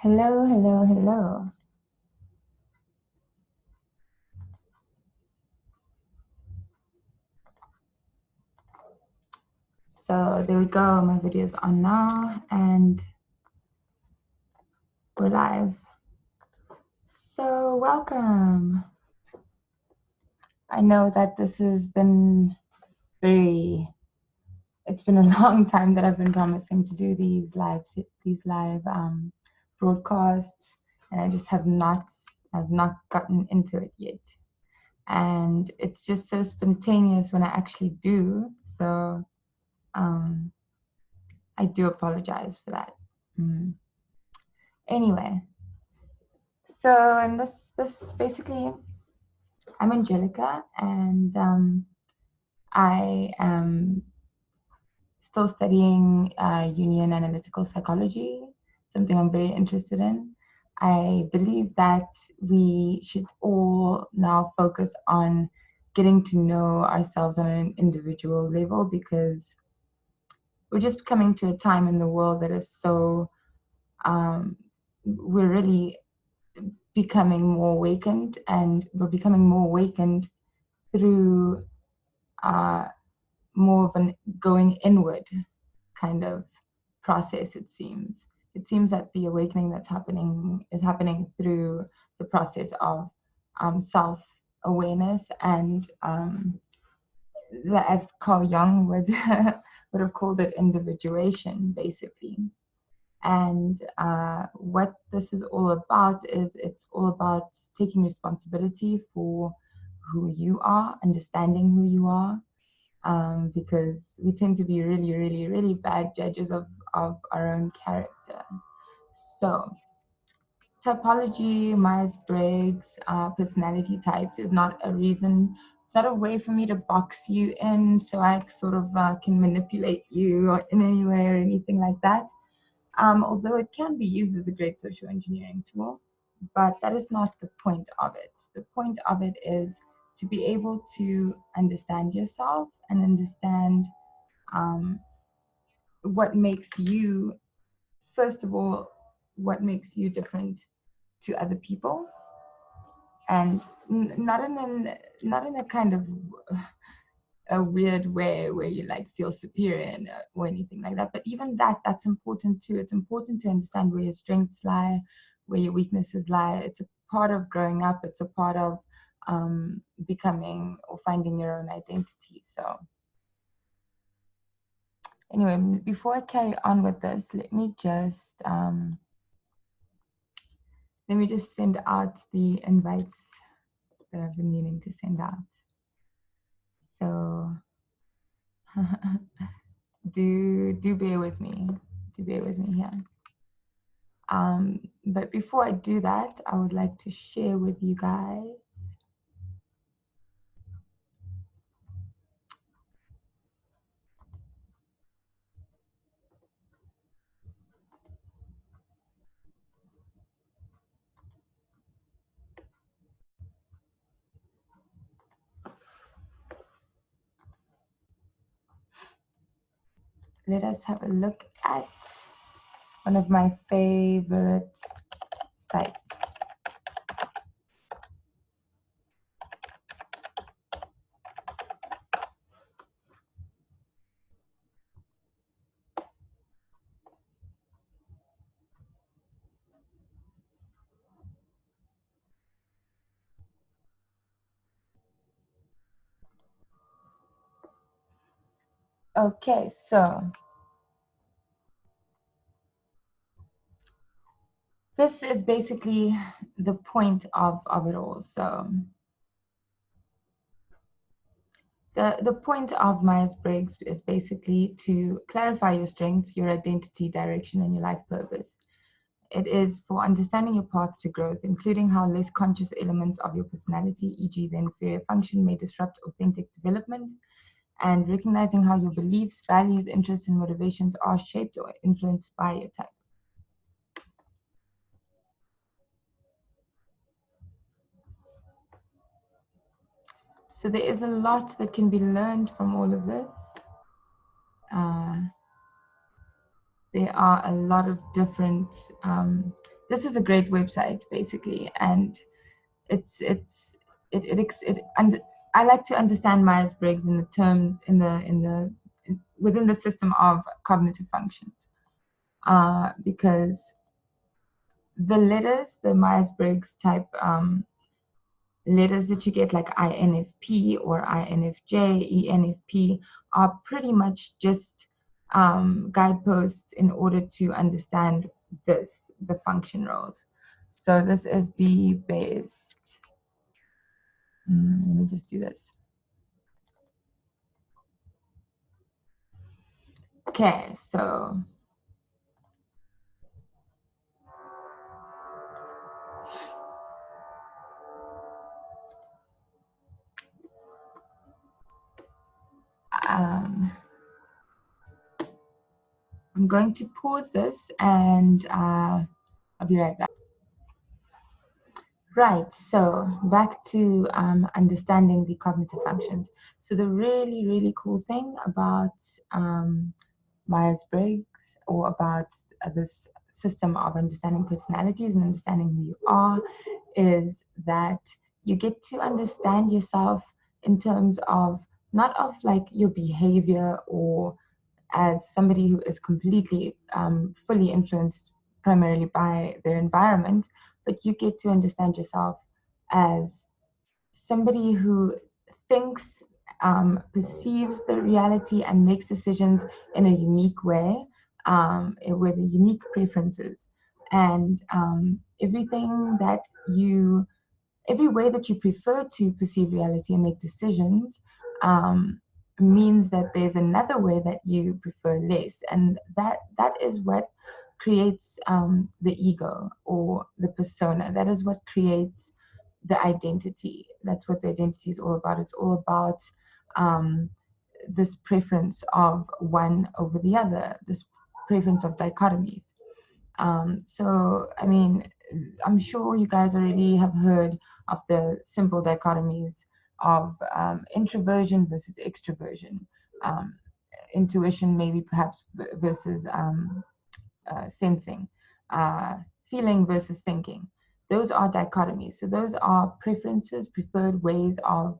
Hello, hello, hello. So there we go. My video's on now and we're live. So welcome. I know that this has been it's been a long time that I've been promising to do these live broadcasts, and I just have not gotten into it yet. And it's just so spontaneous when I actually do. So I do apologize for that. Anyway, so in this basically, I'm Angelica, and I am still studying union analytical psychology, something I'm very interested in. I believe that we should all now focus on getting to know ourselves on an individual level, because we're just coming to a time in the world that is so we're really becoming more awakened, and we're becoming more awakened through more of an going inward kind of process. It seems that the awakening that's happening is happening through the process of self-awareness, and as Carl Jung would would have called it, individuation, basically. And what this is all about is it's all about taking responsibility for who you are, understanding who you are, because we tend to be really, really, really bad judges of our own character. So, typology, Myers-Briggs, personality types is not a reason, it's not a way for me to box you in so I sort of can manipulate you or in any way or anything like that. Although it can be used as a great social engineering tool, but that is not the point of it. The point of it is to be able to understand yourself and understand um, what makes you, first of all, what makes you different to other people, and not in a kind of a weird way where you like feel superior or anything like that. But even that's important too. It's important to understand where your strengths lie, where your weaknesses lie. It's a part of growing up. It's a part of becoming or finding your own identity. So anyway, before I carry on with this, let me just send out the invites that I've been meaning to send out. So do bear with me. Do bear with me here. But before I do that, I would like to share with you guys let us have a look at one of my favorite sites. Okay, so this is basically the point of it all. So the point of Myers-Briggs is basically to clarify your strengths, your identity, direction, and your life purpose. It is for understanding your path to growth, including how less conscious elements of your personality, e.g. the inferior function, may disrupt authentic development, and recognizing how your beliefs, values, interests, and motivations are shaped or influenced by your type. So there is a lot that can be learned from all of this. There are a lot of different this is a great website basically, and it's it it, ex- it and I like to understand Myers-Briggs in the term within the system of cognitive functions, because the letters, the Myers-Briggs type letters that you get, like INFP or INFJ, ENFP, are pretty much just guideposts in order to understand the function roles. So this is the based. Let me just do this. Okay, so um, I'm going to pause this and I'll be right back. Right, so back to understanding the cognitive functions. So the really, really cool thing about Myers-Briggs, or about this system of understanding personalities and understanding who you are, is that you get to understand yourself in terms of not of like your behavior, or as somebody who is completely fully influenced primarily by their environment, but you get to understand yourself as somebody who thinks, perceives the reality, and makes decisions in a unique way, with unique preferences. And every way that you prefer to perceive reality and make decisions, um, means that there's another way that you prefer less, and that is what creates the ego or the persona. That is what creates the identity. That's what the identity is all about. It's all about um, this preference of one over the other, this preference of dichotomies. So, I mean, I'm sure you guys already have heard of the simple dichotomies of introversion versus extroversion, um, intuition, maybe perhaps versus sensing, uh, feeling versus thinking. Those are dichotomies. So those are preferences, preferred ways of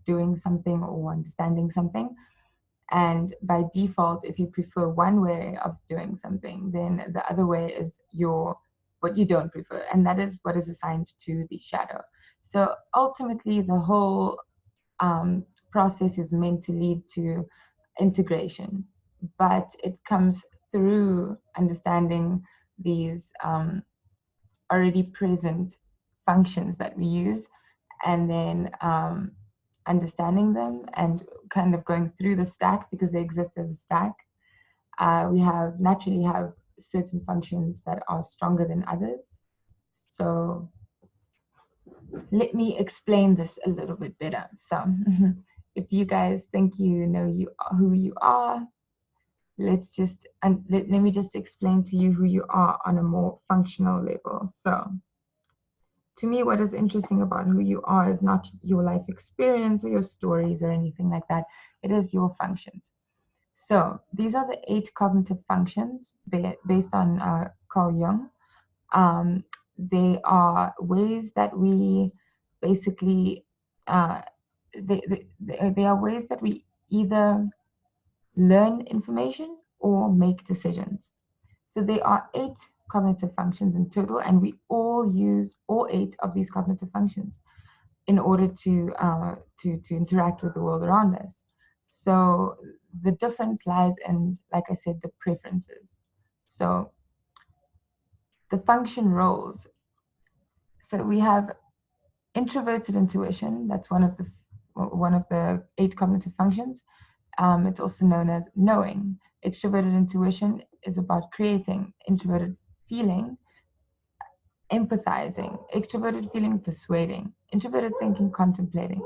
doing something or understanding something. And by default, if you prefer one way of doing something, then the other way is what you don't prefer, and that is what is assigned to the shadow. So ultimately, the whole process is meant to lead to integration, but it comes through understanding these already present functions that we use, and then understanding them and kind of going through the stack, because they exist as a stack. We naturally have certain functions that are stronger than others. So let me explain this a little bit better. So if you guys think you know who you are, let me just explain to you who you are on a more functional level. So to me, what is interesting about who you are is not your life experience or your stories or anything like that. It is your functions. So these are the 8 cognitive functions based on Carl Jung. They are ways that we basically, uh, they are ways that we either learn information or make decisions. So there are 8 cognitive functions in total, and we all use all 8 of these cognitive functions in order to interact with the world around us. So the difference lies in, like I said, the preferences. So the function roles. So we have introverted intuition. That's one of the 8 cognitive functions. It's also known as knowing. Extroverted intuition is about creating. Introverted feeling, empathizing. Extroverted feeling, persuading. Introverted thinking, contemplating.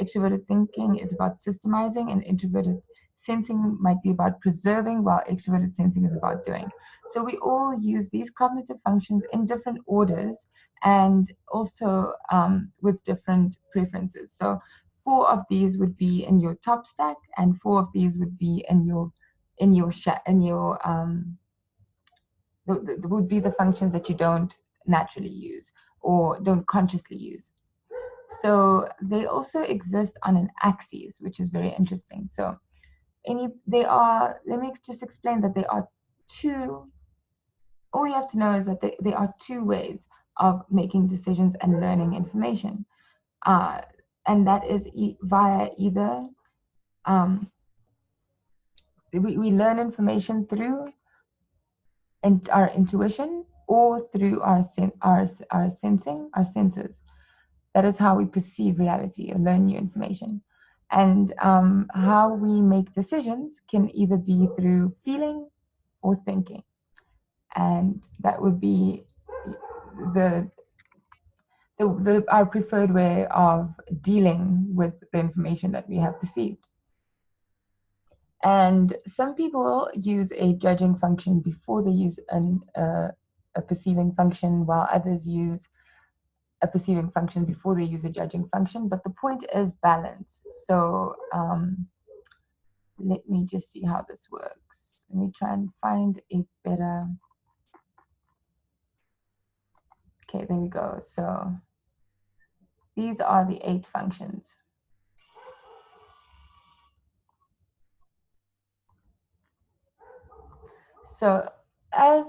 Extroverted thinking is about systemizing, and introverted sensing might be about preserving, while extroverted sensing is about doing. So we all use these cognitive functions in different orders, and also with different preferences. So 4 of these would be in your top stack, and 4 of these would be in your would be the functions that you don't naturally use or don't consciously use. So they also exist on an axis, which is very interesting. So let me just explain that they are two, all you have to know is that there are two ways of making decisions and learning information. Uh, and that is via either we learn information through our intuition or through our sensing, our senses. That is how we perceive reality or learn new information. And how we make decisions can either be through feeling or thinking. And that would be the, our preferred way of dealing with the information that we have perceived. And some people use a judging function before they use a perceiving function, while others use a perceiving function before they use a judging function. But the point is balance. So let me just see how this works. Let me try and find a better. Okay, there we go. So these are the 8 functions. So as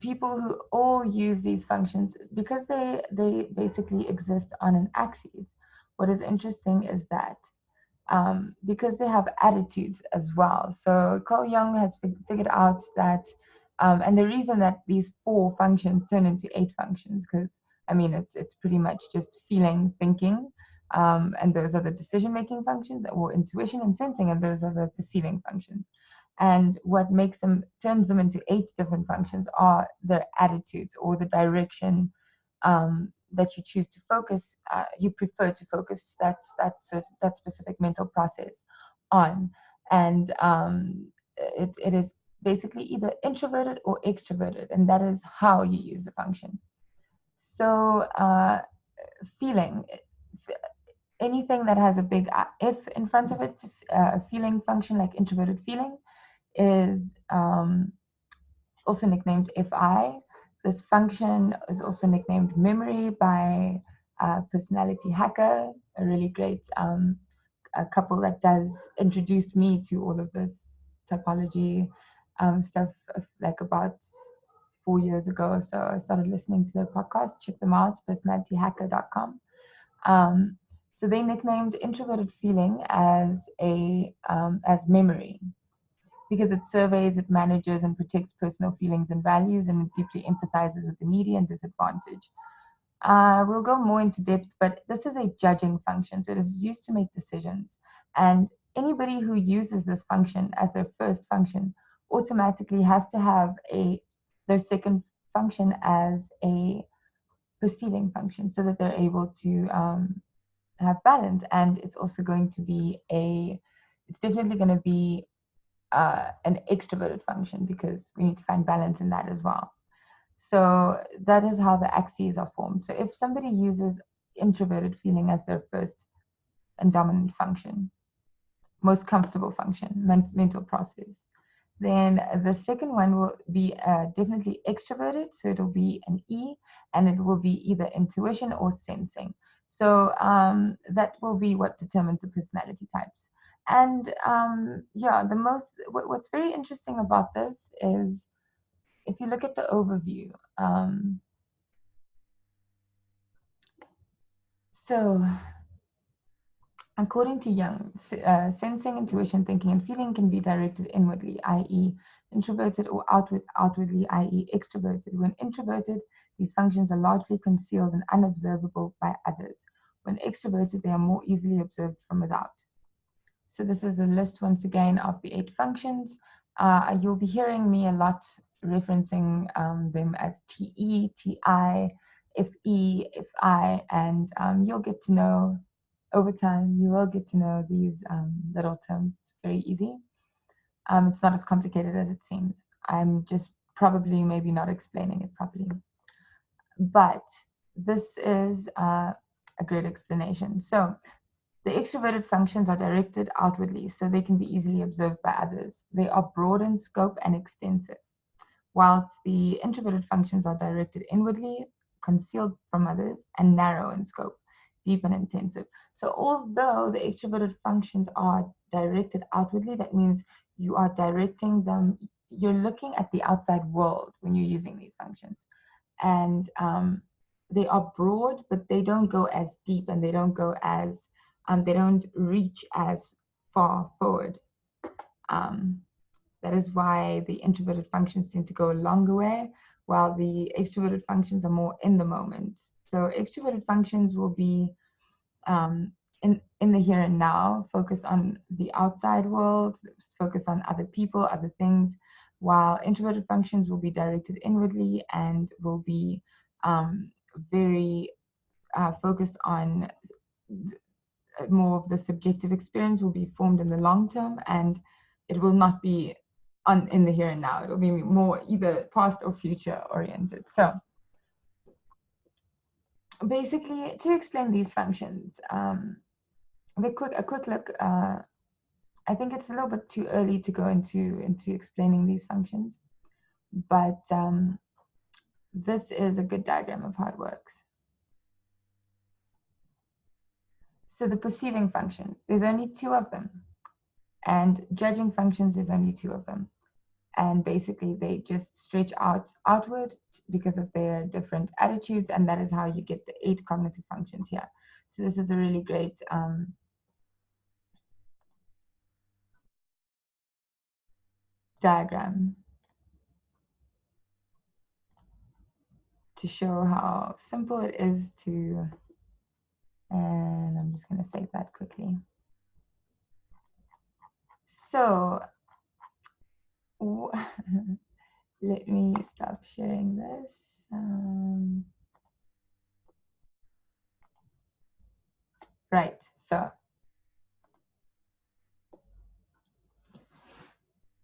people who all use these functions, because they basically exist on an axis, what is interesting is that because they have attitudes as well. So Carl Jung has figured out that, and the reason that these 4 functions turn into 8 functions, because I mean it's pretty much just feeling, thinking, and those are the decision-making functions, or intuition and sensing, and those are the perceiving functions. And what turns them into 8 different functions are their attitudes, or the direction that you choose to focus, you prefer to focus that specific mental process on. And it is basically either introverted or extroverted, and that is how you use the function. So feeling, anything that has a big if in front of it, a feeling function like introverted feeling is also nicknamed FI. This function is also nicknamed memory by Personality Hacker, a really great a couple that does introduced me to all of this typology stuff like about 4 years ago. So I started listening to their podcast. Check them out, personalityhacker.com. So they nicknamed introverted feeling as memory, because it surveys, it manages, and protects personal feelings and values, and it deeply empathizes with the needy and disadvantaged. We'll go more into depth, but this is a judging function, so it is used to make decisions. And anybody who uses this function as their first function automatically has to have their second function as a perceiving function, so that they're able to have balance. And it's also going to be it's definitely going to be an extroverted function, because we need to find balance in that as well. So that is how the axes are formed. So if somebody uses introverted feeling as their first and dominant function, most comfortable function, mental process, then the second one will be definitely extroverted. So it'll be an E, and it will be either intuition or sensing. So that will be what determines the personality types. And yeah, what's very interesting about this is, if you look at the overview, so according to Jung, sensing, intuition, thinking, and feeling can be directed inwardly, i.e., introverted, or outwardly, i.e., extroverted. When introverted, these functions are largely concealed and unobservable by others. When extroverted, they are more easily observed from without. So this is a list once again of the 8 functions. You'll be hearing me a lot referencing them as TE, TI, FE, FI, and you'll get to know over time, you will get to know these little terms. It's very easy. It's not as complicated as it seems. I'm just probably maybe not explaining it properly. But this is a great explanation. So the extroverted functions are directed outwardly, so they can be easily observed by others. They are broad in scope and extensive. whilst the introverted functions are directed inwardly, concealed from others, and narrow in scope, deep and intensive. So although the extroverted functions are directed outwardly, that means you are directing them, you're looking at the outside world when you're using these functions. And they are broad, but they don't go as deep, and they don't go as, they don't reach as far forward. That is why the introverted functions tend to go a longer way, while the extroverted functions are more in the moment. So extroverted functions will be in the here and now, focus on the outside world, focus on other people, other things, while introverted functions will be directed inwardly and will be very focused on more of the subjective experience, will be formed in the long term, and it will not be on in the here and now. It will be more either past or future oriented. So basically, to explain these functions, a quick look. I think it's a little bit too early to go into explaining these functions, but this is a good diagram of how it works. So the perceiving functions, there's only two of them, and judging functions, there's only two of them. And basically they just stretch outward because of their different attitudes, and that is how you get the 8 cognitive functions here. So this is a really great diagram to show how simple it is to, and I'm just going to save that quickly. So let me stop sharing this. Right, so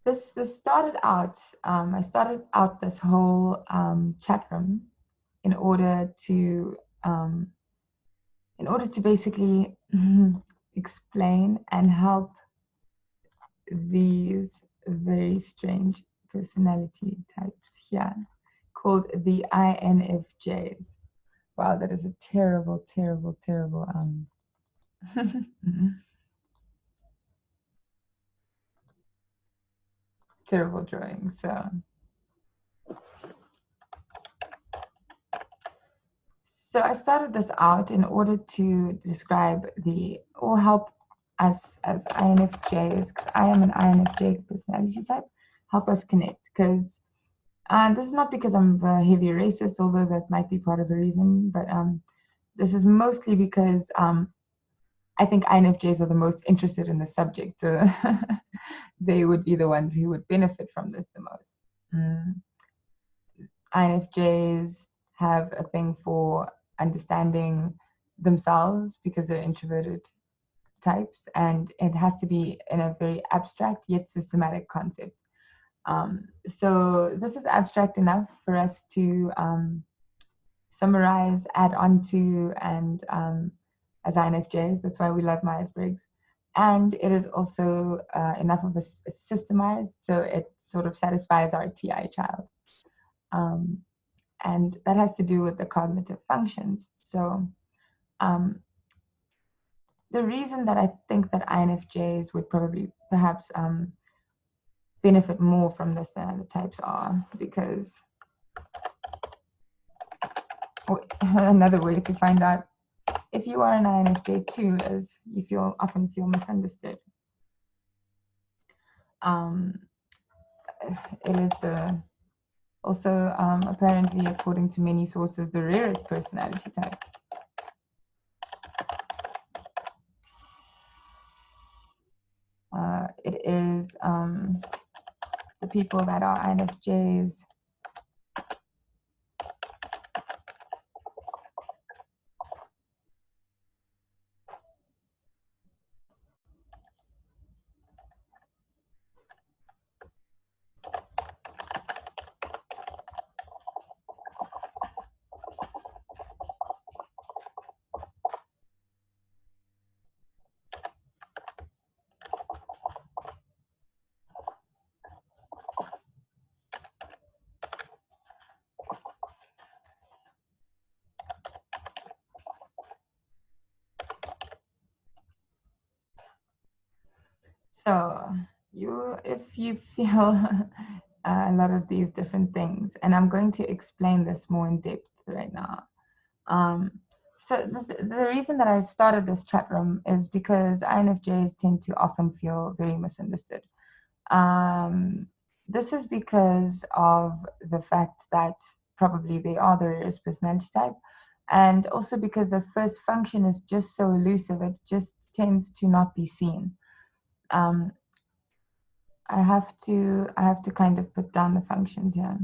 this started out, I started out this whole chat room in order to basically explain and help these very strange personality types here called the INFJs. Wow, that is a terrible, terrible, terrible terrible drawing. So I started this out in order to describe or help us as INFJs, because I am an INFJ personality type, help us connect. Because this is not because I'm a heavy racist, although that might be part of the reason, but this is mostly because I think INFJs are the most interested in the subject, so they would be the ones who would benefit from this the most. INFJs have a thing for understanding themselves because they're introverted types, and it has to be in a very abstract yet systematic concept. So this is abstract enough for us to summarize, add on to, and as INFJs, that's why we love Myers-Briggs. And it is also enough of a systemized, so it sort of satisfies our TI child. And that has to do with the cognitive functions. So the reason that I think that INFJs would probably perhaps benefit more from this than other types are because another way to find out if you are an INFJ too is you often feel misunderstood. It is also apparently, according to many sources, the rarest personality type. It is the people that are INFJs So if you feel a lot of these different things, and I'm going to explain this more in depth right now. Um, so the reason that I started this chat room is because INFJs tend to often feel very misunderstood. Um, this is because of the fact that probably they are the rarest personality type, and also because their first function is just so elusive, it just tends to not be seen. Um, I have to kind of put down the functions here.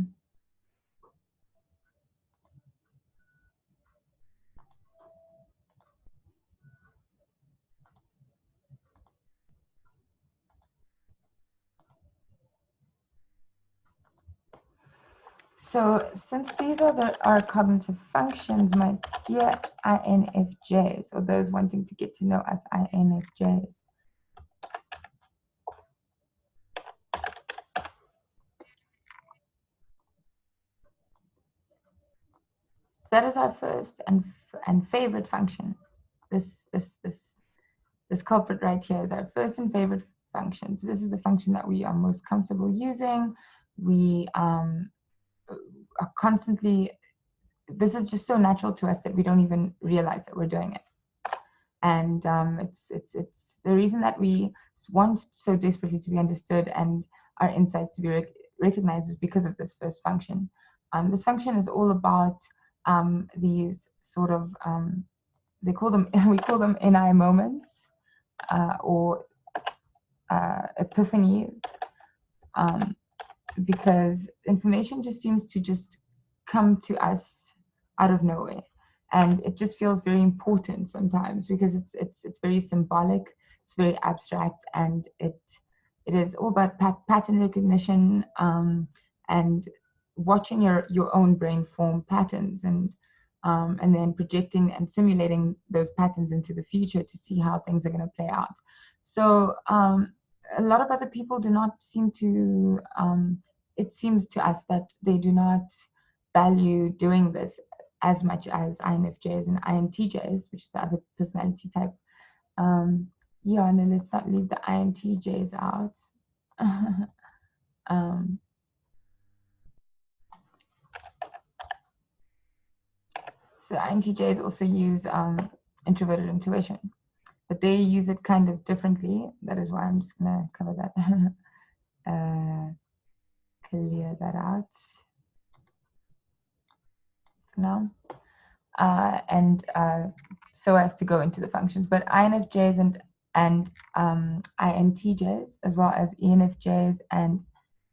So since these are our cognitive functions, my dear INFJs, or those wanting to get to know us INFJs, so that is our first and favorite function. This culprit right here is our first and favorite function. So this is the function that we are most comfortable using. We are constantly. This is just so natural to us that we don't even realize that we're doing it. And it's the reason that we want so desperately to be understood and our insights to be recognized is because of this first function. This function is all about these sort of they call them we call them NI moments or epiphanies, um, because information just seems to just come to us out of nowhere, and it just feels very important sometimes because it's very symbolic, it's very abstract, and it is all about pattern recognition, and watching your own brain form patterns, and then projecting and simulating those patterns into the future to see how things are going to play out. So a lot of other people do not seem to it seems to us that they do not value doing this as much as INFJs and INTJs, which is the other personality type. Yeah, and let's not leave the INTJs out. um, so INTJs also use introverted intuition, but they use it kind of differently. That is why I'm just gonna cover that, clear that out now. And so as to go into the functions. But INFJs and INTJs, as well as ENFJs and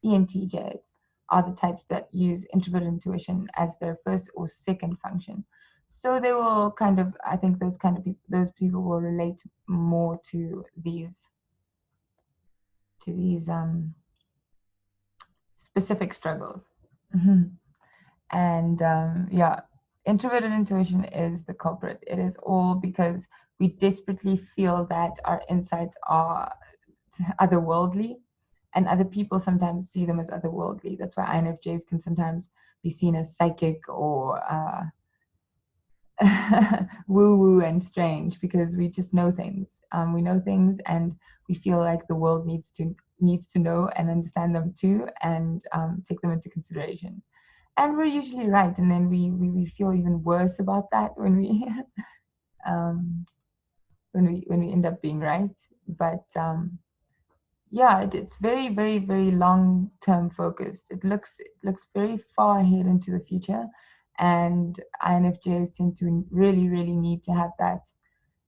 ENTJs, are the types that use introverted intuition as their first or second function. So they will kind of, I think those people will relate more to these specific struggles. And yeah, introverted intuition is the culprit. It is all because we desperately feel that our insights are otherworldly, and other people sometimes see them as otherworldly. That's why INFJs can sometimes be seen as psychic or woo woo and strange, because we just know things. We know things, and we feel like the world needs to know and understand them too, and take them into consideration. And we're usually right, and then we feel even worse about that when we um, when we end up being right. But yeah, it's very very long term focused. It looks very far ahead into the future, and INFJs tend to really need to have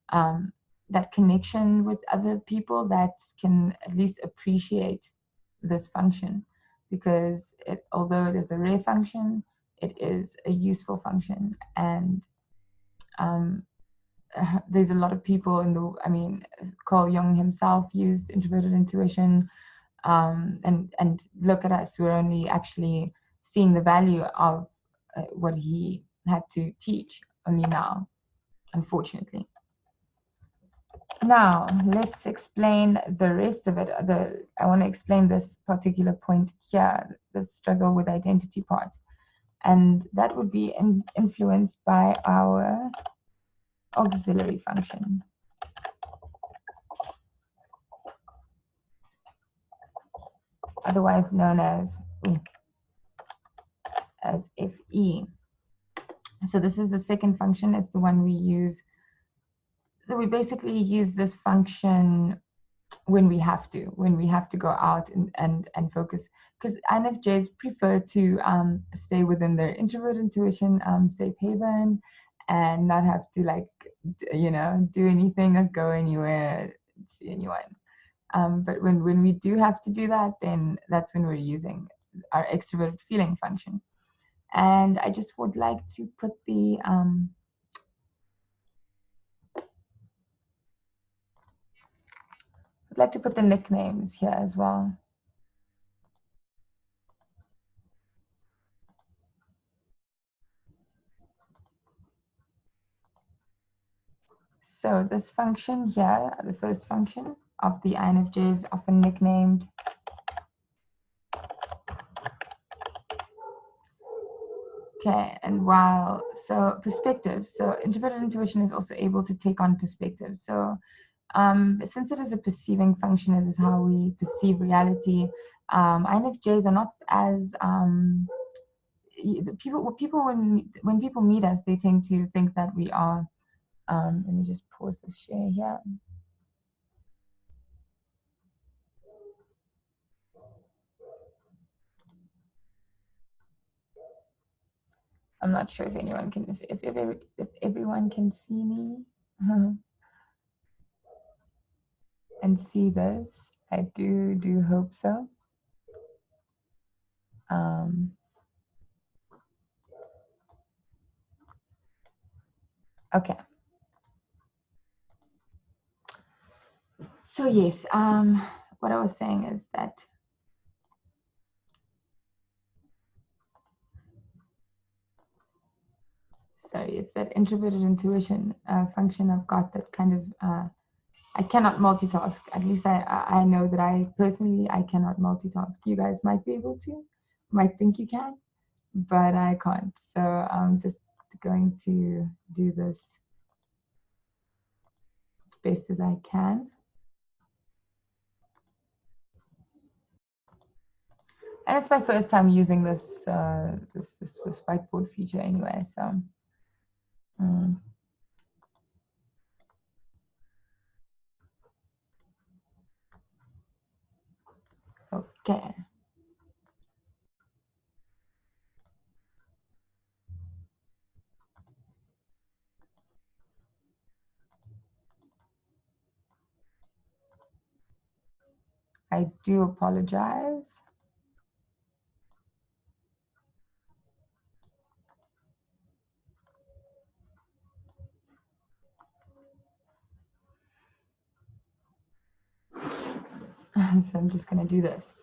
um, that connection with other people that can at least appreciate this function, because although it is a rare function, it is a useful function. And um, there's a lot of people Carl Jung himself used introverted intuition, and look at us, we're only actually seeing the value of what he had to teach only now, unfortunately. Now, let's explain the rest of it. I want to explain this particular point here, the struggle with identity part. And that would be influenced by our auxiliary function. otherwise known as FE. So this is the second function. It's the one we use. So we basically use this function when we have to go out and focus, because INFJs prefer to stay within their introvert intuition safe haven and not have to, like, do anything or go anywhere, see anyone. But when we do have to do that, then that's when we're using our extroverted feeling function. And I just would like to put the nicknames here as well. So this function here, the first function of the INFJ, is often nicknamed perspective. So introverted intuition is also able to take on perspective. So since it is a perceiving function, it is how we perceive reality. INFJs are not as people when people meet us, they tend to think that we are. Let me just pause this share here. I'm not sure if anyone can, if everyone can see me and see this. I do hope so. Okay. So yes, what I was saying is that it's that introverted intuition function I've got that kind of I cannot multitask. At least I know that I personally cannot multitask. You guys might be able to, might think you can, but I can't. So I'm just going to do this as best as I can. And it's my first time using this this whiteboard feature anyway. So okay. I do apologize. So I'm just going to do this.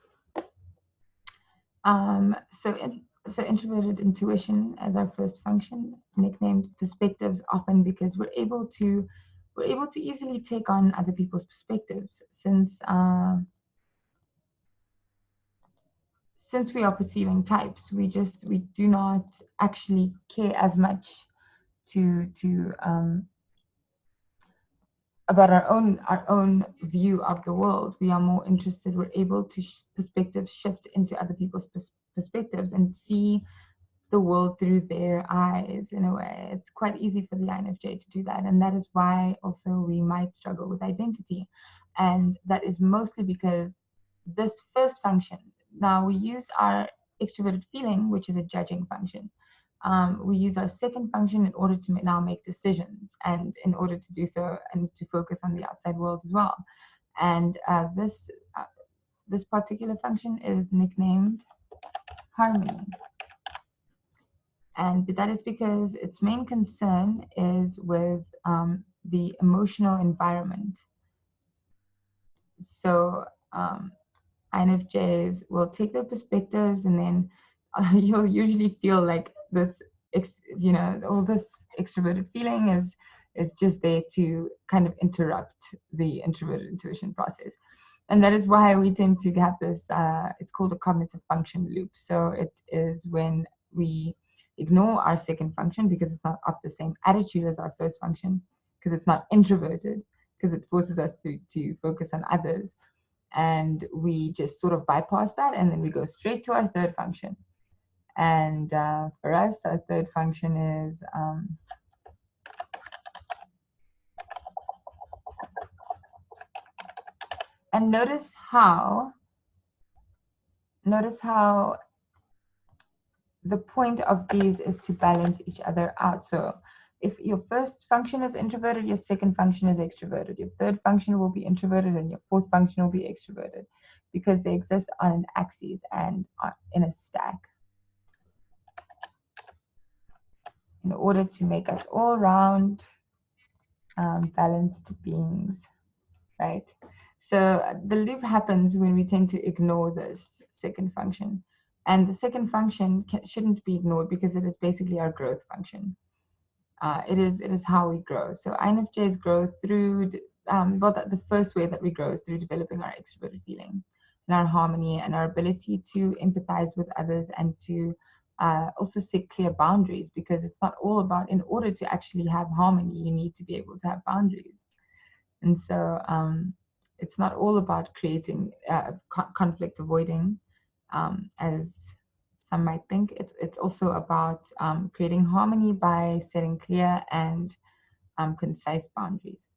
So introverted intuition as our first function, nicknamed perspectives, often because we're able to easily take on other people's perspectives, since we are perceiving types. We do not actually care as much to about our own view of the world. We are more interested. We're able to perspective shift into other people's perspectives and see the world through their eyes. In a way, it's quite easy for the INFJ to do that, and that is why also we might struggle with identity, and that is mostly because this first function. Now we use our extroverted feeling, which is a judging function. We use our second function in order to now make decisions, and in order to do so and to focus on the outside world as well. And this particular function is nicknamed harmony. And that is because its main concern is with the emotional environment. So INFJs will take their perspectives, and then you'll usually feel like this, all this extroverted feeling is just there to kind of interrupt the introverted intuition process. And that is why we tend to have this, it's called a cognitive function loop. So it is when we ignore our second function because it's not of the same attitude as our first function, because it's not introverted, because it forces us to focus on others. and we just sort of bypass that, and then we go straight to our third function. And for us, our third function is and notice how the point of these is to balance each other out. So if your first function is introverted, your second function is extroverted. Your third function will be introverted, and your fourth function will be extroverted, because they exist on an axis and in a stack, in order to make us all round balanced beings, right? So the loop happens when we tend to ignore this second function. And the second function shouldn't be ignored, because it is basically our growth function. It is how we grow. So INFJs grow through, the first way that we grow is through developing our extroverted feeling and our harmony and our ability to empathize with others, and to also set clear boundaries, because it's not all about, in order to actually have harmony, you need to be able to have boundaries. And so it's not all about creating conflict avoiding, as some might think. It's also about creating harmony by setting clear and concise boundaries.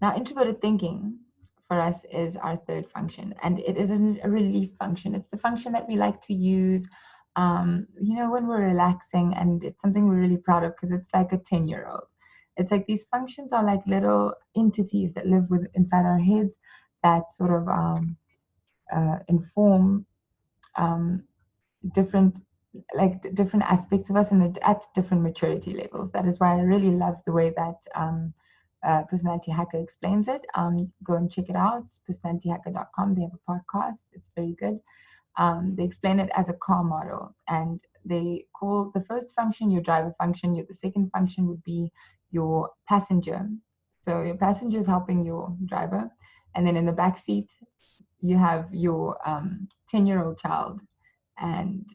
Now, introverted thinking for us is our third function, and it is a relief function. It's the function that we like to use, when we're relaxing, and it's something we're really proud of, because it's like a 10-year-old. It's like these functions are like little entities that live inside our heads, that sort of inform different aspects of us, and at different maturity levels. That is why I really love the way that Personality Hacker explains it. Go and check it out, personalityhacker.com. They have a podcast. It's very good. They explain it as a car model, and they call the first function your driver function. The second function would be your passenger. So your passenger is helping your driver, and then in the back seat you have your 10-year-old child, and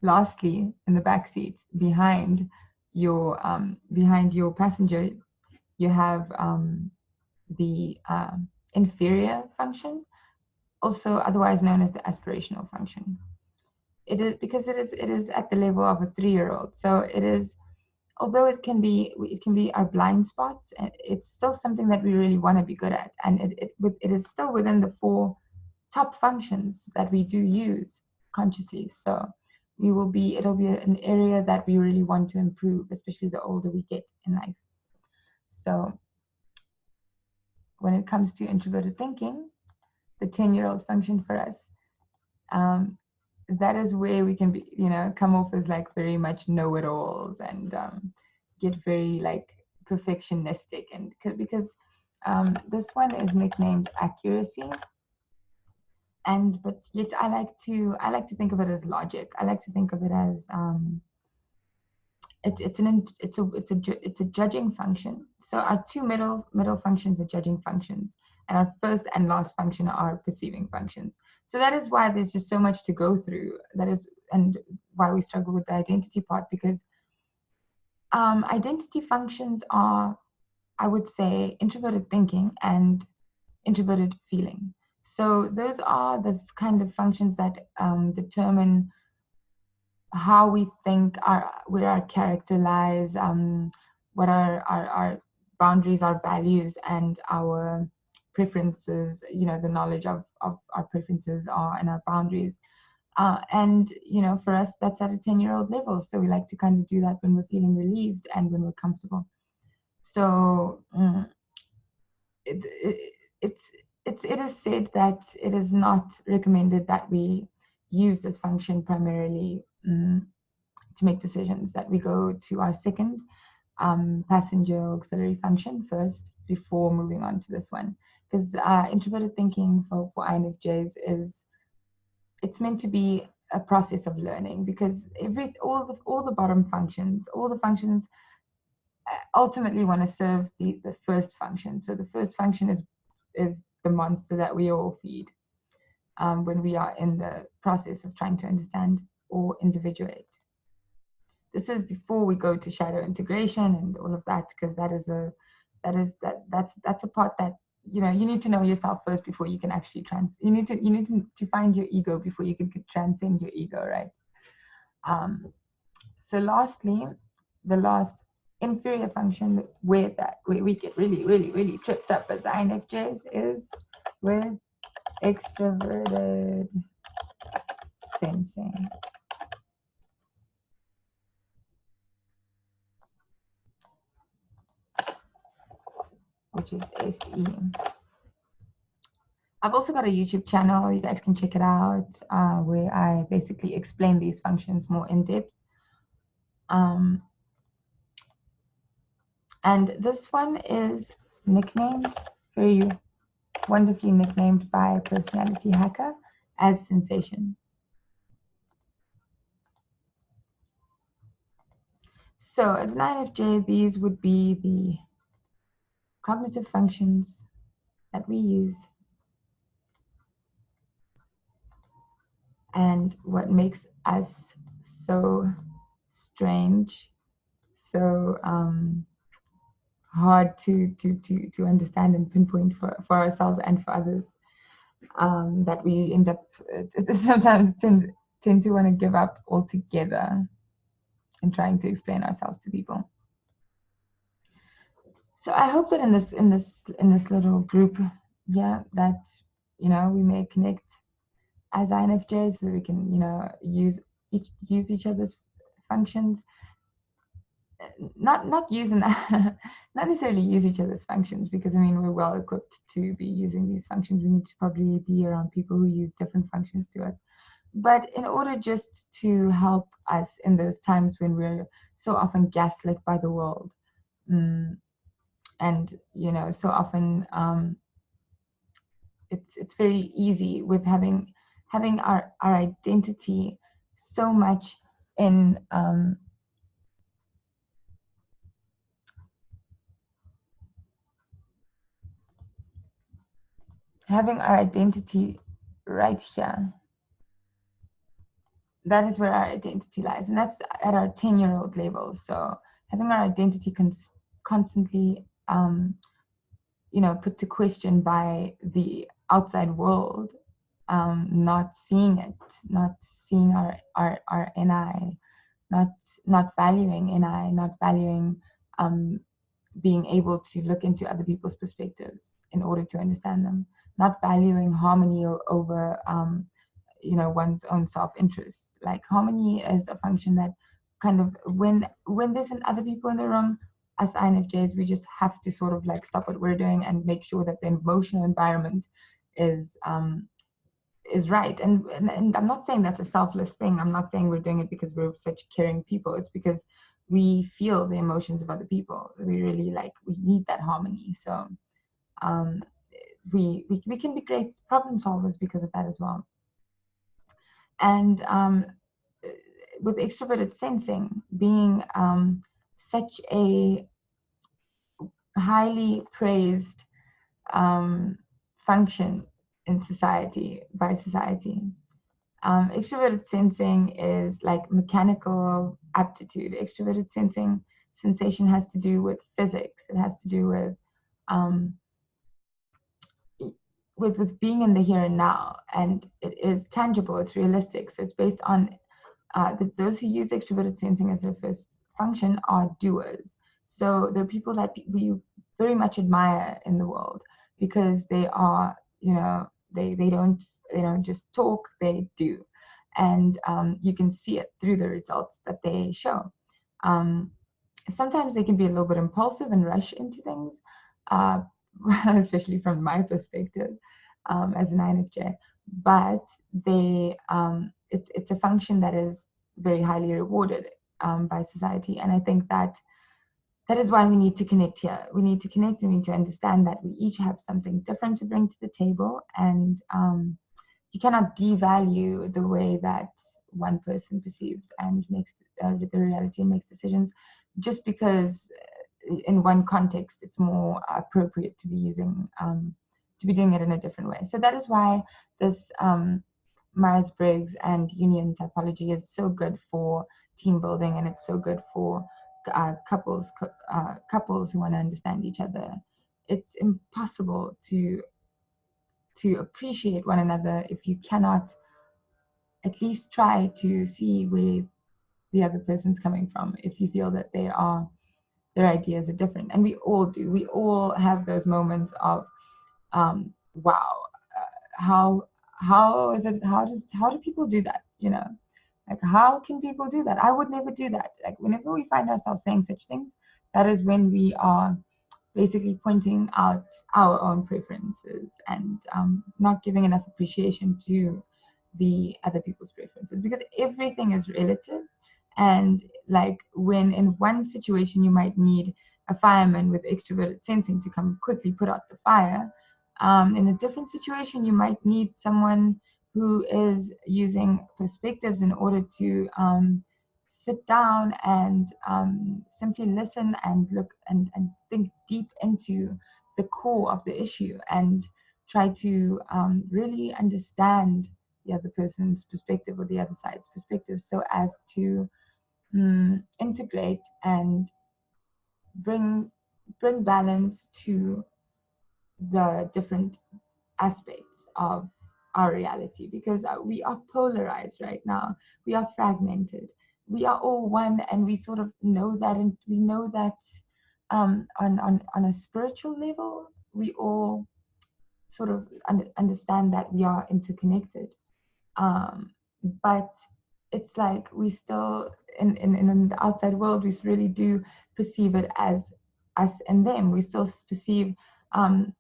lastly, in the back seat behind your passenger, you have the inferior function, also otherwise known as the aspirational function. It is because it is at the level of a 3-year-old. So it is, although it can be our blind spot, it's still something that we really want to be good at, and it is still within the 4 top functions that we do use consciously. So it'll be an area that we really want to improve, especially the older we get in life. So when it comes to introverted thinking, the 10-year-old function for us, that is where we can be, come off as like very much know-it-alls, and get very like perfectionistic, and because this one is nicknamed accuracy. But yet I like to think of it as logic. I like to think of it as it's a judging function. So our 2 middle functions are judging functions, and our first and last function are perceiving functions. So that is why there's just so much to go through. And why we struggle with the identity part, because identity functions are, I would say, introverted thinking and introverted feeling. So those are the kind of functions that determine how we think, where our character lies, what our boundaries, our values, and our preferences, the knowledge of our preferences and our boundaries. And for us, that's at a 10-year-old level. So we like to kind of do that when we're feeling relieved and when we're comfortable. So it is said that it is not recommended that we use this function primarily to make decisions, that we go to our second passenger auxiliary function first before moving on to this one. Because introverted thinking for INFJs it's meant to be a process of learning, because all the bottom functions, all the functions ultimately want to serve the first function. So the first function is the monster that we all feed when we are in the process of trying to understand or individuate. This is before we go to shadow integration and all of that, because that's a part that you need to know yourself first before you can actually you need to find your ego before you can transcend your ego, right? So lastly, the last inferior function where we get really, really, really tripped up as INFJs is with extroverted sensing, which is SE. I've also got a YouTube channel, you guys can check it out, where I basically explain these functions more in depth. And this one is nicknamed, very wonderfully nicknamed by Personality Hacker as sensation. So as an INFJ, these would be the cognitive functions that we use. And what makes us so strange, so hard to understand and pinpoint for ourselves and for others, that we end up sometimes tend to want to give up altogether in trying to explain ourselves to people. So I hope that in this little group, yeah, that we may connect as INFJs so that we can use each other's functions, not using that not necessarily use each other's functions, because I mean we're well equipped to be using these functions. We need to probably be around people who use different functions to us, but in order just to help us in those times when we're so often gaslit by the world, and so often it's very easy with having our identity so much in having our identity right here. That is where our identity lies, and that's at our 10-year-old level. So having our identity constantly put to question by the outside world, not seeing it, not seeing our NI, not valuing NI, not valuing being able to look into other people's perspectives in order to understand them, not valuing harmony over one's own self-interest. Like harmony is a function that kind of when there's other people in the room, us INFJs, we just have to sort of like stop what we're doing and make sure that the emotional environment is right. And I'm not saying that's a selfless thing. I'm not saying we're doing it because we're such caring people. It's because we feel the emotions of other people. We really we need that harmony. So we can be great problem solvers because of that as well. And with extroverted sensing being such a highly praised function in society, by society, extroverted sensing is like mechanical aptitude. Extroverted sensation has to do with physics. It has to do with being in the here and now, and it is tangible, it's realistic. So it's based on those who use extroverted sensing as their first function are doers. So they're people that we very much admire in the world, because they are, they don't just talk, they do. And you can see it through the results that they show. Sometimes they can be a little bit impulsive and rush into things, especially from my perspective as an INFJ. But they, it's a function that is very highly rewarded by society, and I think that is why we need to connect here. We need to connect, and we need to understand that we each have something different to bring to the table, and you cannot devalue the way that one person perceives and makes the reality and makes decisions just because in one context it's more appropriate to be using to be doing it in a different way. So that is why this Myers-Briggs and union typology is so good for team building, and it's so good for couples who want to understand each other it's impossible to appreciate one another if you cannot at least try to see where the other person's coming from, if you feel that their ideas are different. And we all do. We all have those moments of wow, how is it, how do people do that, you know? Like, how can people do that? I would never do that. Like, whenever we find ourselves saying such things, that is when we are basically pointing out our own preferences and not giving enough appreciation to the other people's preferences, because everything is relative. And like, when in one situation you might need a fireman with extroverted sensing to come quickly put out the fire, in a different situation you might need someone who is using perspectives in order to sit down and simply listen and look and think deep into the core of the issue and try to really understand the other person's perspective or the other side's perspective, so as to integrate and bring balance to the different aspects of our reality, because we are polarized right now. We are fragmented. We are all one, and we sort of know that, and we know that on a spiritual level, we all sort of understand that we are interconnected. But it's like we still, in the outside world, we really do perceive it as us and them. We still perceive um,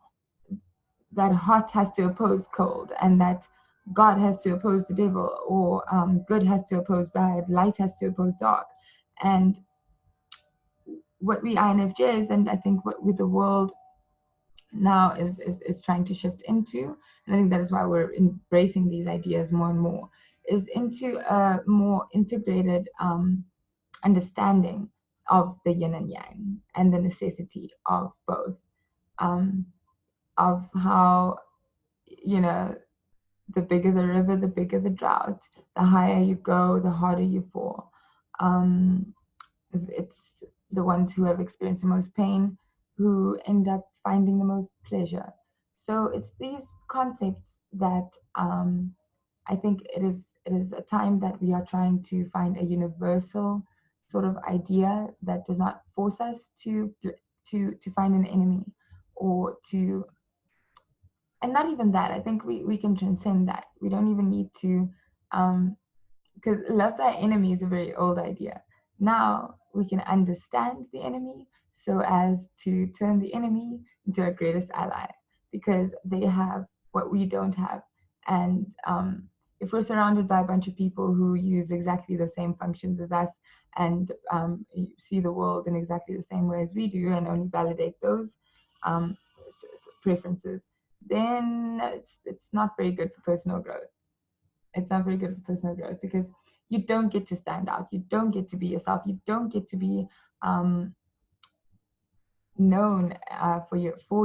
that hot has to oppose cold, and that God has to oppose the devil, or good has to oppose bad, light has to oppose dark. And what we INFJs, and I think what with the world now is trying to shift into, and I think that is why we're embracing these ideas more and more, is into a more integrated understanding of the yin and yang and the necessity of both, um, of how, you know, the bigger the river, the bigger the drought. The higher you go, the harder you fall. Um, it's the ones who have experienced the most pain who end up finding the most pleasure. So it's these concepts that I think it is a time that we are trying to find a universal sort of idea that does not force us to find an enemy, or to, and not even that. I think we can transcend that. We don't even need to, because love thy enemy is a very old idea. Now we can understand the enemy so as to turn the enemy into our greatest ally, because they have what we don't have. And if we're surrounded by a bunch of people who use exactly the same functions as us, and see the world in exactly the same way as we do, and only validate those um, preferences, then it's not very good for personal growth. It's not very good for personal growth, because you don't get to stand out. You don't get to be yourself. You don't get to be known for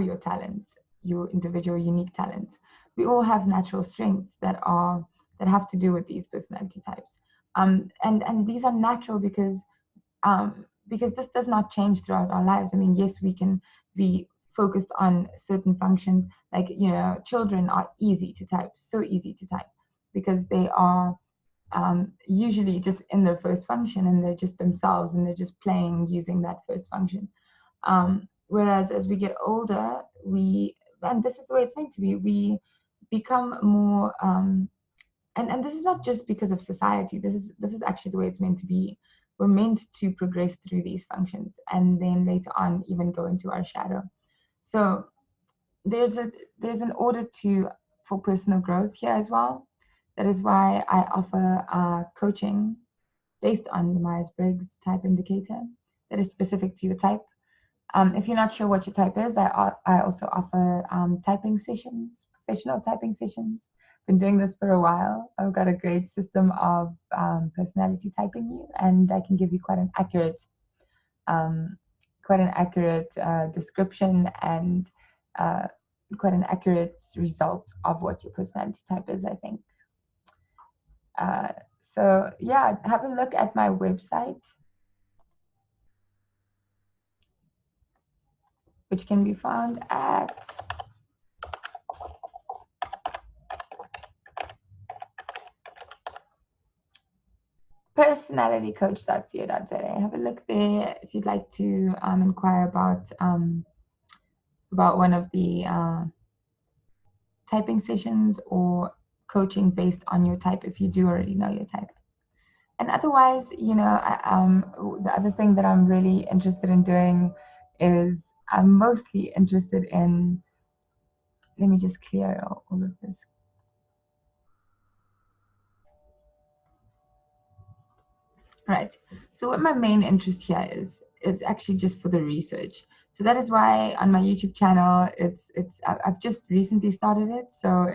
your talents, your individual unique talents. We all have natural strengths that have to do with these personality types, and these are natural because this does not change throughout our lives. I mean, yes, we can be focused on certain functions. Like, you know, children are easy to type, so easy to type, because they are usually just in their first function, and they're just themselves, and they're just playing using that first function. Whereas as we get older, and this is the way it's meant to be, we become more, and this is not just because of society. This is actually the way it's meant to be. We're meant to progress through these functions, and then later on even go into our shadow. So there's an order to for personal growth here as well. That is why I offer coaching based on the Myers-Briggs type indicator that is specific to your type. If you're not sure what your type is, I also offer typing sessions, professional typing sessions. Been doing this for a while. I've got a great system of personality typing you, and I can give you um, quite an accurate description, and uh, quite an accurate result of what your personality type is, I think. Uh, so yeah, have a look at my website, which can be found at personalitycoach.co.za. Have a look there if you'd like to inquire about one of the typing sessions or coaching based on your type if you do already know your type. And otherwise, the other thing that I'm really interested in doing is I'm mostly interested in, let me just clear all of this. Right. So what my main interest here is actually just for the research. So that is why on my YouTube channel, I've just recently started it, so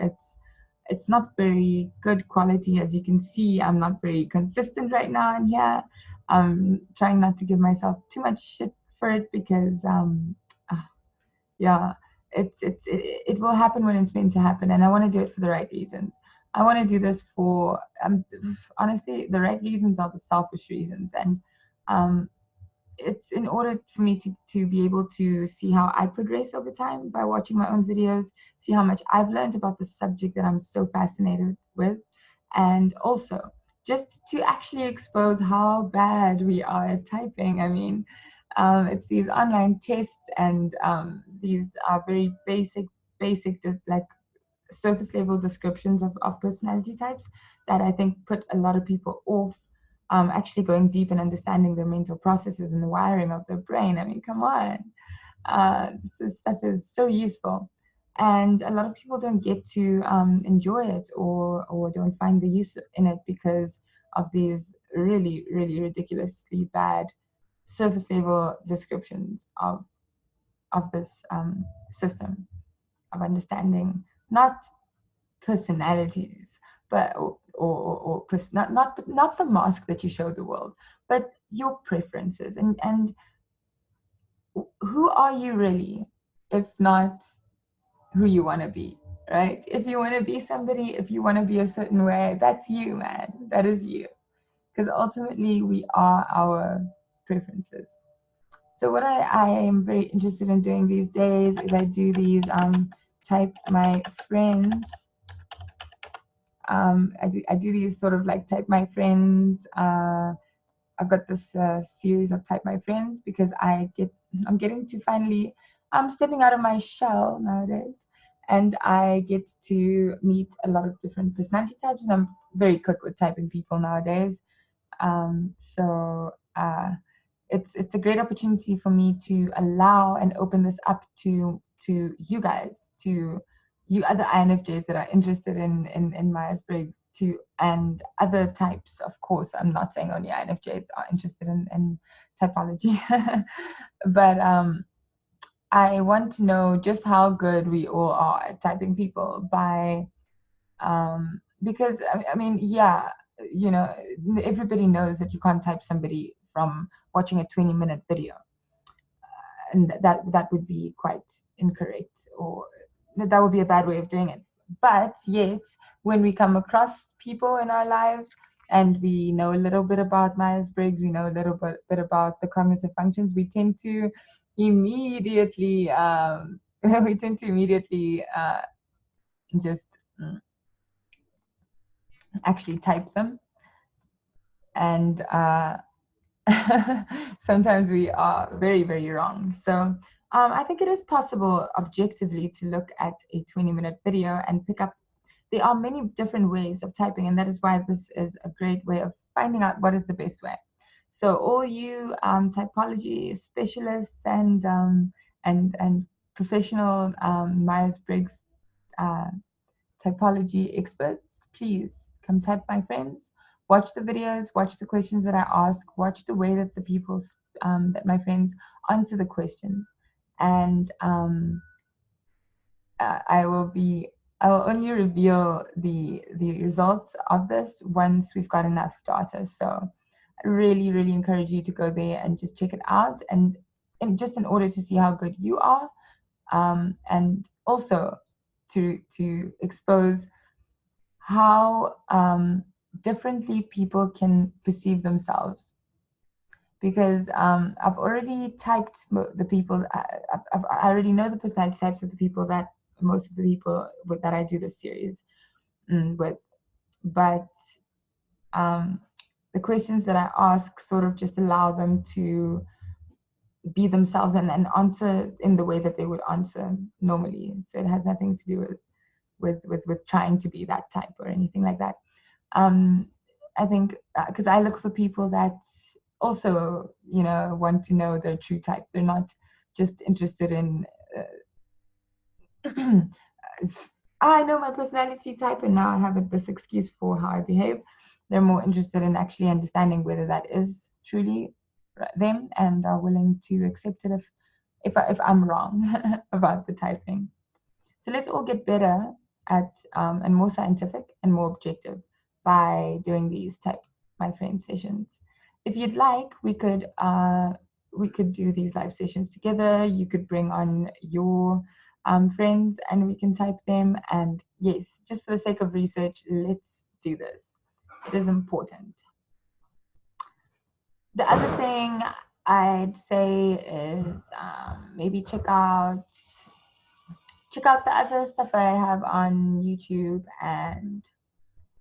it's not very good quality. As you can see, I'm not very consistent right now in here. I'm trying not to give myself too much shit for it because yeah, it will happen when it's meant to happen, and I want to do it for the right reasons. I want to do this for honestly, the right reasons are the selfish reasons, and um, it's in order for me to be able to see how I progress over time by watching my own videos, see how much I've learned about the subject that I'm so fascinated with, and also just to actually expose how bad we are at typing. I mean, it's these online tests and these are very basic, just like surface level descriptions of personality types that I think put a lot of people off actually going deep and understanding their mental processes and the wiring of their brain. I mean, come on. This stuff is so useful. And a lot of people don't get to enjoy it or don't find the use in it because of these really, really ridiculously bad surface level descriptions of this system of understanding not personalities, but not the mask that you show the world, but your preferences and who are you really, if not who you want to be, right? If you want to be somebody, if you want to be a certain way, that's you, man. That is you, because ultimately we are our preferences. So what I am very interested in doing these days is I do these type my friends. I do these sort of like type my friends. I've got this series of type my friends because I'm getting to finally, I'm stepping out of my shell nowadays, and I get to meet a lot of different personality types, and I'm very quick with typing people nowadays. So it's a great opportunity for me to allow and open this up to you guys, to you other INFJs that are interested in Myers-Briggs, to and other types. Of course, I'm not saying only INFJs are interested in typology, but I want to know just how good we all are at typing people by because I mean, yeah, you know, everybody knows that you can't type somebody from watching a 20-minute video, and that would be quite incorrect, or that would be a bad way of doing it. But yet, when we come across people in our lives and we know a little bit about Myers-Briggs, we know a little bit about the cognitive functions, we tend to immediately we tend to immediately just actually type them, and sometimes we are very, very wrong. So I think it is possible objectively to look at a 20-minute video and pick up. There are many different ways of typing, and that is why this is a great way of finding out what is the best way. So all you typology specialists and professional Myers-Briggs typology experts, please come type my friends. Watch the videos, watch the questions that I ask, watch the way that the people, that my friends answer the questions. And I will only reveal the results of this once we've got enough data. So I really, really encourage you to go there and just check it out, and just in order to see how good you are, and also to expose how differently people can perceive themselves. because I've already typed the people. I already know the personality types of the people that most of the people that I do this series with, but the questions that I ask sort of just allow them to be themselves and answer in the way that they would answer normally. So it has nothing to do with trying to be that type or anything like that. I think because I look for people that also, want to know their true type. They're not just interested in I know my personality type and now I have this excuse for how I behave. They're more interested in actually understanding whether that is truly them and are willing to accept it if I'm wrong about the typing. So let's all get better at and more scientific and more objective by doing these type my friend sessions. If you'd like, we could do these live sessions together. You could bring on your friends and we can type them. And yes, just for the sake of research, let's do this. It is important. The other thing I'd say is maybe check out the other stuff I have on YouTube and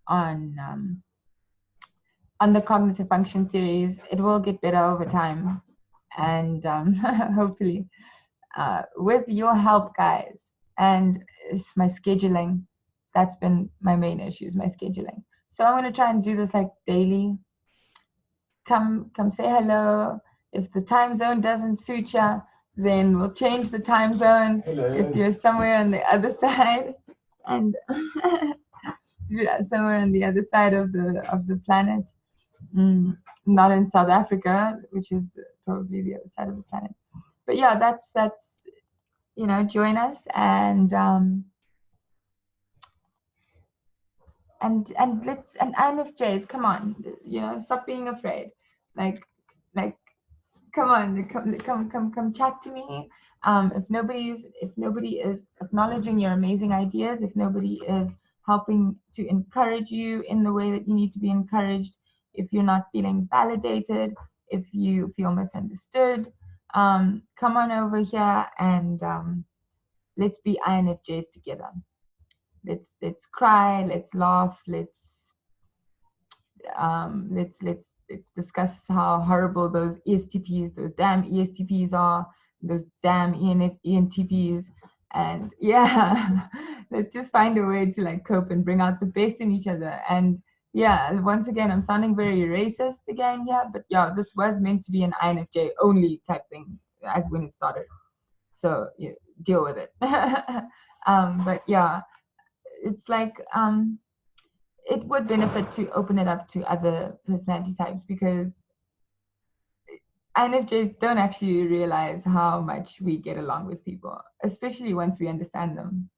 on the cognitive function series. It will get better over time, and hopefully, with your help, guys. And it's my scheduling. That's been my main issue, is my scheduling. So I'm gonna try and do this like daily. Come say hello. If the time zone doesn't suit you, then we'll change the time zone. Hello. If you're somewhere on the other side, and somewhere on the other side of the planet, not in South Africa, which is probably the other side of the planet. But yeah, that's join us and let's and INFJs, come on, stop being afraid, like come on, come chat to me. If nobody is acknowledging your amazing ideas, if nobody is helping to encourage you in the way that you need to be encouraged, if you're not feeling validated, if you feel misunderstood, come on over here and let's be INFJs together. Let's cry, let's laugh, let's discuss how horrible those ESTPs, those damn ESTPs are, those damn ENTPs, and yeah, let's just find a way to like cope and bring out the best in each other. And yeah, once again, I'm sounding very racist again here, but yeah, this was meant to be an INFJ only type thing as when it started. So yeah, deal with it. But yeah, it's like it would benefit to open it up to other personality types, because INFJs don't actually realize how much we get along with people, especially once we understand them.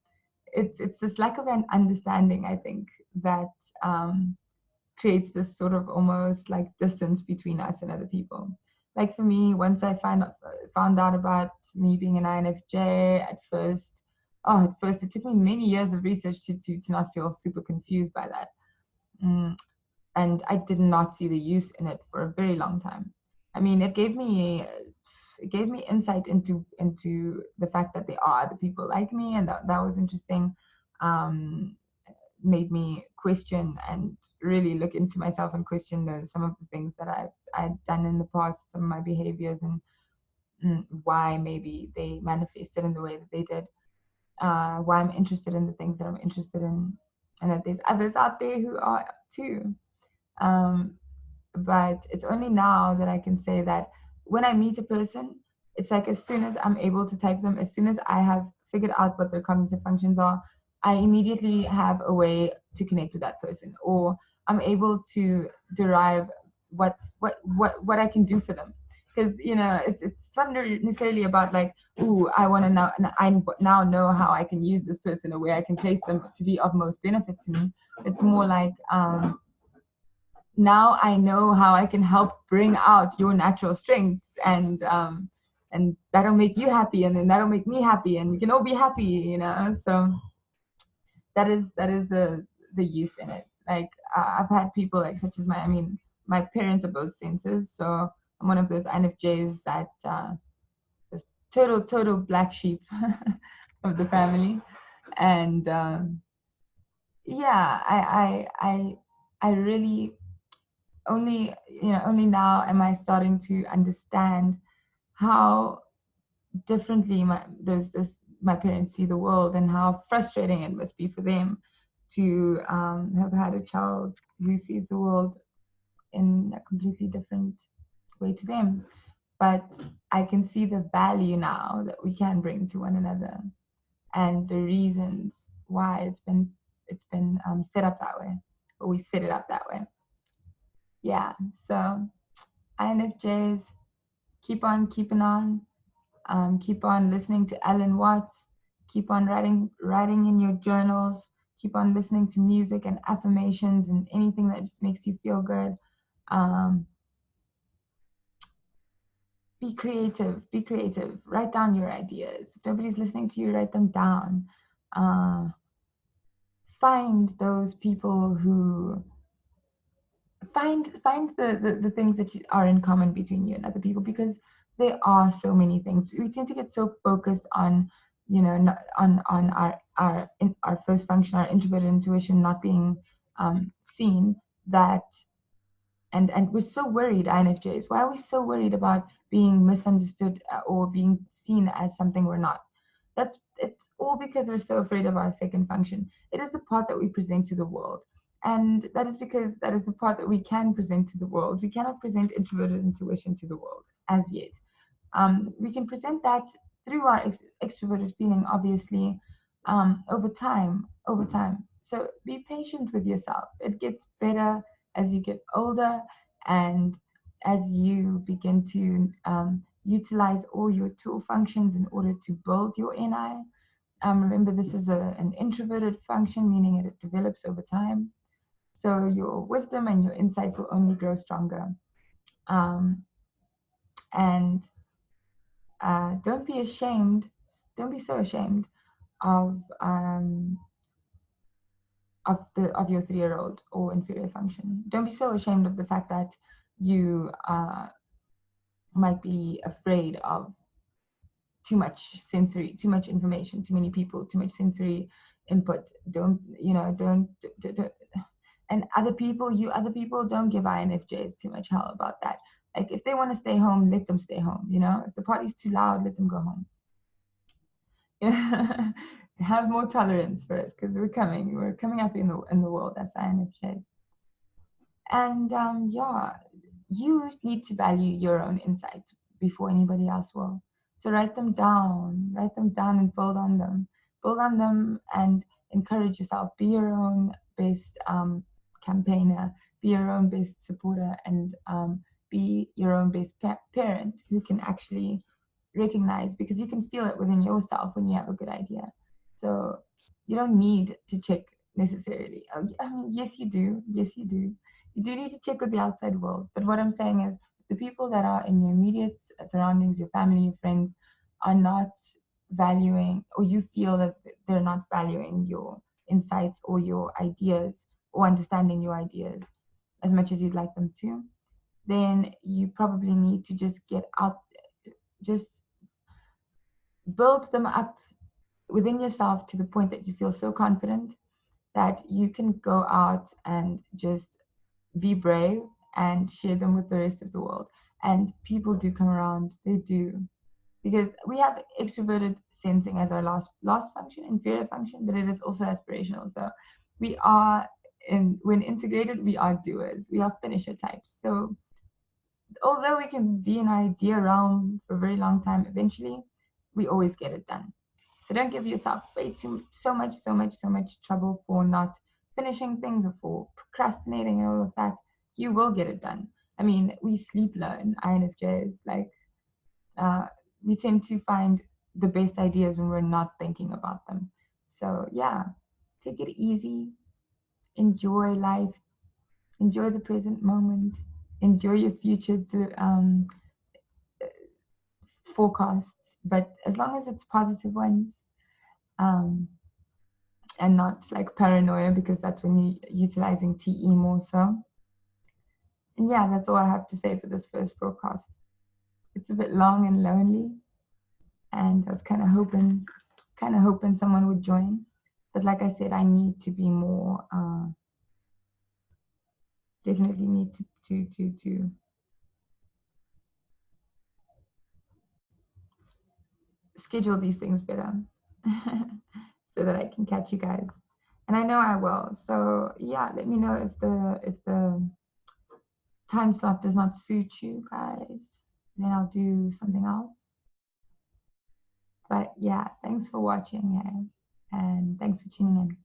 It's this lack of an understanding, I think, that creates this sort of almost like distance between us and other people. Like for me, once I found out about me being an INFJ, at first it took me many years of research to not feel super confused by that. And I did not see the use in it for a very long time. I mean, it gave me insight into the fact that there are other people like me, and that was interesting. Made me question and really look into myself and question some of the things that I'd done in the past, some of my behaviors, and why maybe they manifested in the way that they did. Why I'm interested in the things that I'm interested in, and that there's others out there who are too. But it's only now that I can say that when I meet a person, it's like as soon as I'm able to type them, as soon as I have figured out what their cognitive functions are, I immediately have a way to connect with that person, or I'm able to derive what I can do for them. Because it's not necessarily about like, ooh, I want to now, and I now know how I can use this person or where I can place them to be of most benefit to me. It's more like now I know how I can help bring out your natural strengths, and that'll make you happy, and then that'll make me happy, and we can all be happy, So that is the use in it. Like I've had people like such as my parents are both sensors, so I'm one of those INFJs that is total black sheep of the family. And yeah, I really only, only now am I starting to understand how differently my parents see the world, and how frustrating it must be for them to have had a child who sees the world in a completely different way to them. But I can see the value now that we can bring to one another, and the reasons why it's been set up that way, or we set it up that way. Yeah. So INFJs, keep on keeping on. Keep on listening to Alan Watts. Keep on writing in your journals. Keep on listening to music and affirmations and anything that just makes you feel good. Um, be creative. Be creative. Write down your ideas. If nobody's listening to you, write them down. Uh, find those people who find the things that are in common between you and other people, because there are so many things. We tend to get so focused on, on our first function, our introverted intuition not being seen, that and we're so worried, INFJs. Why are we so worried about being misunderstood, or being seen as something we're not? It's all because we're so afraid of our second function. It is the part that we present to the world. And that is because that is the part that we can present to the world. We cannot present introverted intuition to the world as yet. We can present that through our extroverted feeling, obviously, over time. Over time. So be patient with yourself. It gets better as you get older, and as you begin to utilize all your tool functions in order to build your NI. Remember, this is an introverted function, meaning it develops over time. So your wisdom and your insights will only grow stronger. Um, and don't be ashamed. Don't be so ashamed of of your 3-year-old or inferior function. Don't be so ashamed of the fact that you might be afraid of too much sensory, too much information, too many people, too much sensory input. Don't and other people don't give INFJs too much hell about that. Like, if they want to stay home, let them stay home. If the party's too loud, let them go home. Have more tolerance for us, because we're coming up in the world as INFJs. And yeah, you need to value your own insights before anybody else will. So write them down, and build on them, and encourage yourself. Be your own best campaigner, be your own best supporter, and be your own best parent, who can actually recognize, because you can feel it within yourself when you have a good idea. So you don't need to check necessarily. I mean, yes, you do. Yes, you do. You do need to check with the outside world. But what I'm saying is, the people that are in your immediate surroundings, your family, your friends, are not valuing, or you feel that they're not valuing your insights or your ideas, or understanding your ideas as much as you'd like them to, then you probably need to just get out, just build them up within yourself to the point that you feel so confident that you can go out and just be brave and share them with the rest of the world. And people do come around, they do, because we have extroverted sensing as our last function, inferior function, but it is also aspirational. So we are when integrated, we are doers, we are finisher types. So although we can be in our idea realm for a very long time, eventually we always get it done. So don't give yourself so much trouble for not finishing things, or for procrastinating and all of that. You will get it done. I mean, we sleep learn, INFJs. Like, we tend to find the best ideas when we're not thinking about them. So yeah, take it easy, enjoy life, enjoy the present moment, enjoy your future forecasts, but as long as it's positive ones, um, and not like paranoia, because that's when you're utilizing TE more so. yeah, that's all I have to say for this first broadcast. It's a bit long and lonely, and I was kind of hoping someone would join. But like I said, I need to be more. Definitely need to schedule these things better, so that I can catch you guys. And I know I will. So yeah, let me know if the time slot does not suit you guys. Then I'll do something else. But yeah, thanks for watching, and thanks for tuning in.